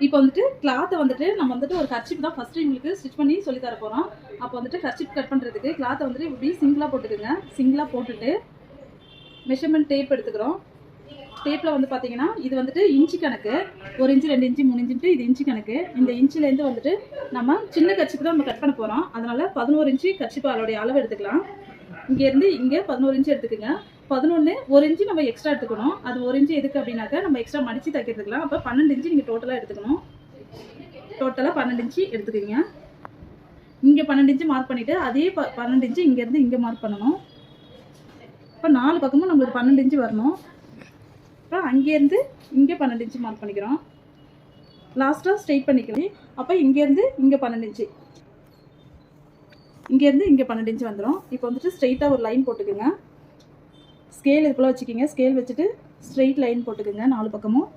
இப்போ வந்துட்டு கிளாத்தை வந்துட்டு நம்ம வந்துட்டு ஒரு கர்ச்சிப் தான் ஃபஸ்ட்டு உங்களுக்கு ஸ்டிச் பண்ணி சொல்லி தர போகிறோம். அப்போ வந்துட்டு கர்ச்சிப் கட் பண்ணுறதுக்கு கிளாத்தை வந்துட்டு இப்படி சிங்கிளாக போட்டுக்குங்க. சிங்கிளாக போட்டுட்டு மெஷர்மெண்ட் டேப் எடுத்துக்கிறோம். டேப்பில் வந்து பார்த்தீங்கன்னா இது வந்துட்டு இன்ச்சு கணக்கு, 1 இன்ச்சு 2 இன்ச்சு 3 இன்ச்சுட்டு இது இன்ச்சு கணக்கு. இந்த இன்ச்சிலேருந்து வந்துட்டு நம்ம சின்ன கர்ச்சிப் தான் நம்ம கட் பண்ண போகிறோம். அதனால் 11 இன்ச்சு கர்ச்சிப் அதோடைய அளவு எடுத்துக்கலாம். இங்கேருந்து இங்கே 11 இன்ச்சு எடுத்துக்கோங்க. 11 1 இன்ச்சு நம்ம எக்ஸ்ட்ரா எடுத்துக்கணும். அது 1 இன்ச்சு எதுக்கு அப்படின்னாக்கா நம்ம எக்ஸ்ட்ரா மடித்து தைக்கிறதுக்கலாம். அப்போ 12 இன்ச்சு நீங்கள் டோட்டலாக எடுத்துக்கணும். டோட்டலாக 12 இன்ச்சு எடுத்துக்கோங்க. இங்கே 12 இன்ச்சு மார்க் பண்ணிவிட்டு அதே 12 இன்ச்சு இங்கேருந்து இங்கே மார்க் பண்ணணும். இப்போ 4 பக்கமும் நம்மளுக்கு 12 இன்ச்சு வரணும். இப்போ அங்கேருந்து இங்கே 12 இன்ச்சு மார்க் பண்ணிக்கிறோம். லாஸ்ட்டாக ஸ்ட்ரெயிட் பண்ணிக்கலாம். அப்போ இங்கேருந்து இங்கே 12 இன்ச்சு, இங்கேருந்து இங்கே 12 இன்ச்சு வந்துடும். இப்போ வந்துட்டு ஸ்ட்ரெயிட்டாக ஒரு லைன் போட்டுக்குங்க. ஸ்கேல் இதுக்குள்ளே வச்சுக்கிங்க. ஸ்கேல் வச்சுட்டு ஸ்ட்ரெயிட் லைன் போட்டுக்குங்க 4 பக்கமும்.